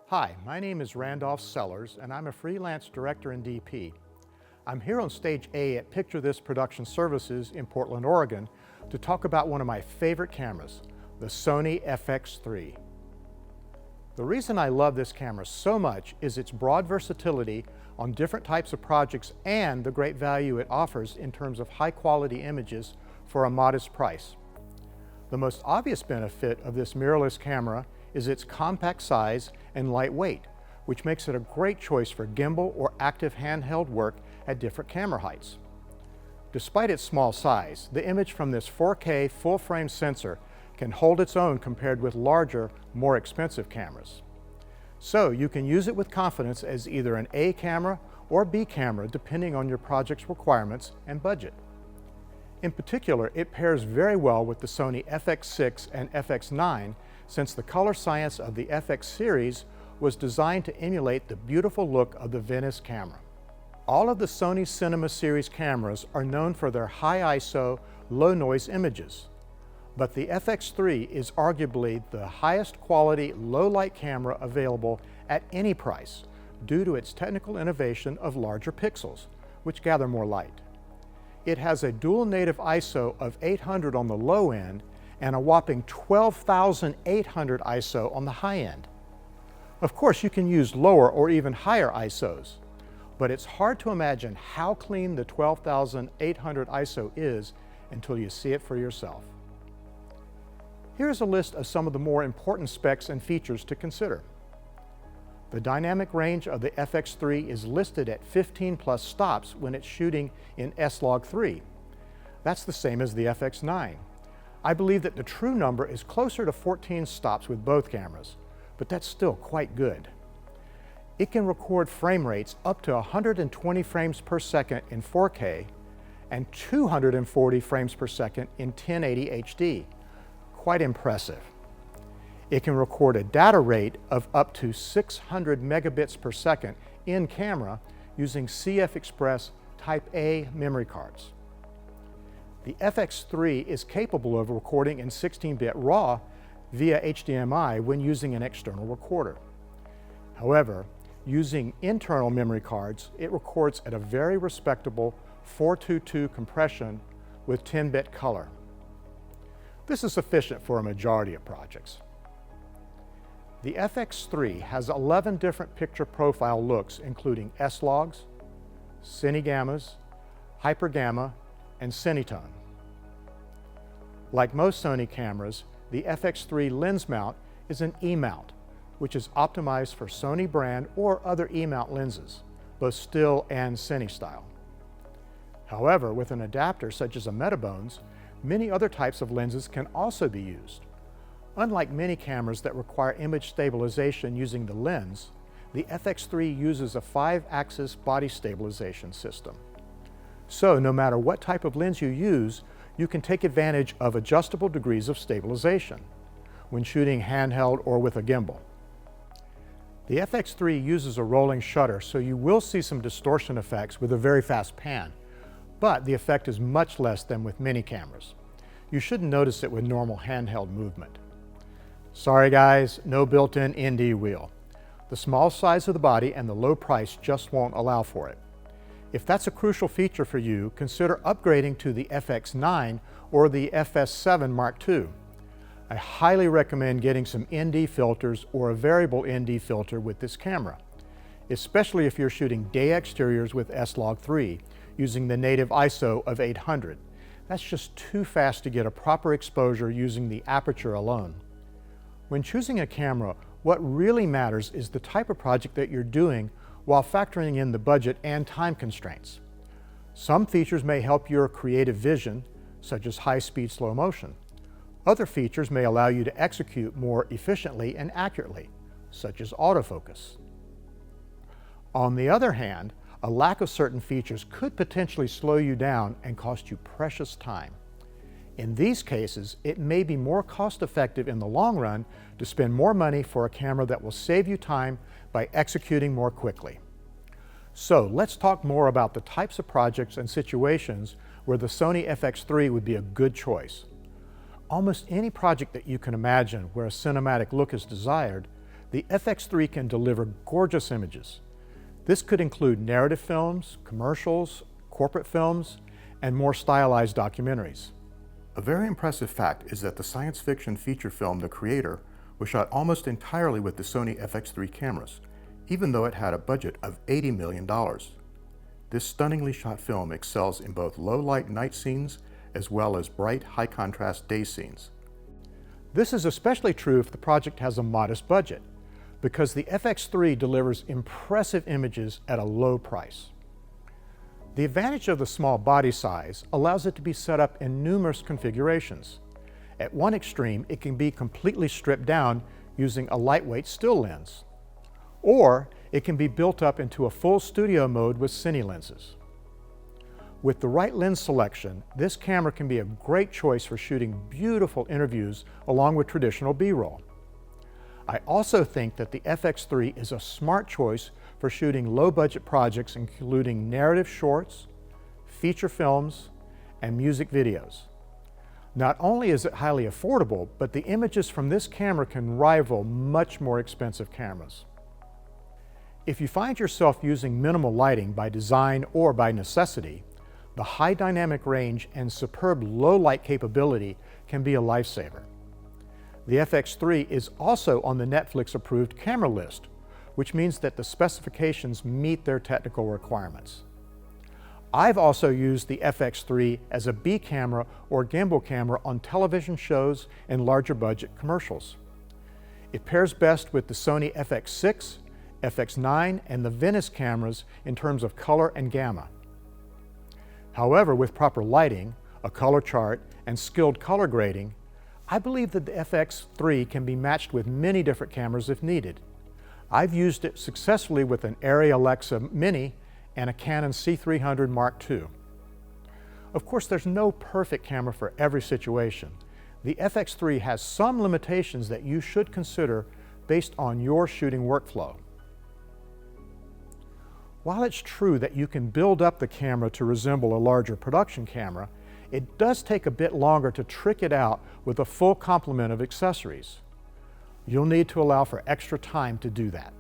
Hi, my name is Randolph Sellars, and I'm a freelance director and DP. I'm here on Stage A at Picture This Production Services in Portland, Oregon, to talk about one of my favorite cameras, the Sony FX3. The reason I love this camera so much is its broad versatility on different types of projects and the great value it offers in terms of high-quality images for a modest price. The most obvious benefit of this mirrorless camera is its compact size and light weight, which makes it a great choice for gimbal or active handheld work at different camera heights. Despite its small size, the image from this 4K full-frame sensor can hold its own compared with larger, more expensive cameras. So you can use it with confidence as either an A camera or B camera depending on your project's requirements and budget. In particular, it pairs very well with the Sony FX6 and FX9 since the color science of the FX series was designed to emulate the beautiful look of the Venice camera. All of the Sony Cinema series cameras are known for their high ISO, low noise images, but the FX3 is arguably the highest quality low light camera available at any price due to its technical innovation of larger pixels, which gather more light. It has a dual native ISO of 800 on the low end and a whopping 12,800 ISO on the high end. Of course, you can use lower or even higher ISOs, but it's hard to imagine how clean the 12,800 ISO is until you see it for yourself. Here's a list of some of the more important specs and features to consider. The dynamic range of the FX3 is listed at 15 plus stops when it's shooting in S-Log3. That's the same as the FX9. I believe that the true number is closer to 14 stops with both cameras, but that's still quite good. It can record frame rates up to 120 frames per second in 4K and 240 frames per second in 1080 HD. Quite impressive. It can record a data rate of up to 600 megabits per second in camera using CF Express Type A memory cards. The FX3 is capable of recording in 16-bit RAW via HDMI when using an external recorder. However, using internal memory cards, it records at a very respectable 422 compression with 10-bit color. This is sufficient for a majority of projects. The FX3 has 11 different picture profile looks, including S-Logs, Cinegammas, Hypergamma, and Cinetone. Like most Sony cameras, the FX3 lens mount is an E-mount, which is optimized for Sony brand or other E-mount lenses, both still and Cine style. However, with an adapter such as a Metabones, many other types of lenses can also be used. Unlike many cameras that require image stabilization using the lens, the FX3 uses a 5-axis body stabilization system. So no matter what type of lens you use, you can take advantage of adjustable degrees of stabilization when shooting handheld or with a gimbal. The FX3 uses a rolling shutter, so you will see some distortion effects with a very fast pan, but the effect is much less than with many cameras. You shouldn't notice it with normal handheld movement. Sorry guys, no built-in ND wheel. The small size of the body and the low price just won't allow for it. If that's a crucial feature for you, consider upgrading to the FX9 or the FS7 Mark II. I highly recommend getting some ND filters or a variable ND filter with this camera, especially if you're shooting day exteriors with S-Log3 using the native ISO of 800. That's just too fast to get a proper exposure using the aperture alone. When choosing a camera, what really matters is the type of project that you're doing while factoring in the budget and time constraints. Some features may help your creative vision, such as high-speed slow motion. Other features may allow you to execute more efficiently and accurately, such as autofocus. On the other hand, a lack of certain features could potentially slow you down and cost you precious time. In these cases, it may be more cost-effective in the long run to spend more money for a camera that will save you time by executing more quickly. So let's talk more about the types of projects and situations where the Sony FX3 would be a good choice. Almost any project that you can imagine where a cinematic look is desired, the FX3 can deliver gorgeous images. This could include narrative films, commercials, corporate films, and more stylized documentaries. A very impressive fact is that the science fiction feature film The Creator was shot almost entirely with the Sony FX3 cameras, even though it had a budget of $80 million. This stunningly shot film excels in both low-light night scenes as well as bright, high-contrast day scenes. This is especially true if the project has a modest budget, because the FX3 delivers impressive images at a low price. The advantage of the small body size allows it to be set up in numerous configurations. At one extreme, it can be completely stripped down using a lightweight still lens, or it can be built up into a full studio mode with cine lenses. With the right lens selection, this camera can be a great choice for shooting beautiful interviews along with traditional B-roll. I also think that the FX3 is a smart choice for shooting low-budget projects including narrative shorts, feature films, and music videos. Not only is it highly affordable, but the images from this camera can rival much more expensive cameras. If you find yourself using minimal lighting by design or by necessity, the high dynamic range and superb low light capability can be a lifesaver. The FX3 is also on the Netflix approved camera list, which means that the specifications meet their technical requirements. I've also used the FX3 as a B camera or gimbal camera on television shows and larger budget commercials. It pairs best with the Sony FX6, FX9, and the Venice cameras in terms of color and gamma. However, with proper lighting, a color chart, and skilled color grading, I believe that the FX3 can be matched with many different cameras if needed. I've used it successfully with an Arri Alexa Mini and a Canon C300 Mark II. Of course, there's no perfect camera for every situation. The FX3 has some limitations that you should consider based on your shooting workflow. While it's true that you can build up the camera to resemble a larger production camera, it does take a bit longer to trick it out with a full complement of accessories. You'll need to allow for extra time to do that.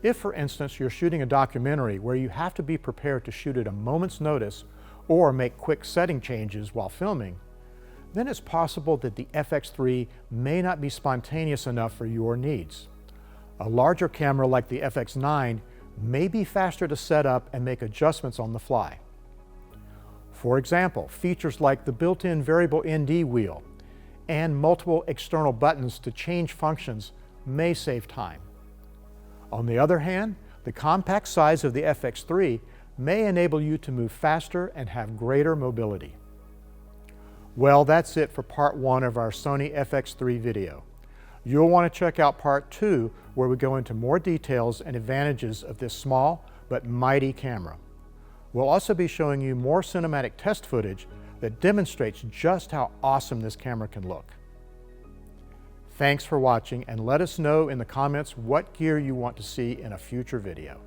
If, for instance, you're shooting a documentary where you have to be prepared to shoot at a moment's notice or make quick setting changes while filming, then it's possible that the FX3 may not be spontaneous enough for your needs. A larger camera like the FX9 may be faster to set up and make adjustments on the fly. For example, features like the built-in variable ND wheel and multiple external buttons to change functions may save time. On the other hand, the compact size of the FX3 may enable you to move faster and have greater mobility. Well, that's it for part 1 of our Sony FX3 video. You'll want to check out part 2, where we go into more details and advantages of this small but mighty camera. We'll also be showing you more cinematic test footage that demonstrates just how awesome this camera can look. Thanks for watching, and let us know in the comments what gear you want to see in a future video.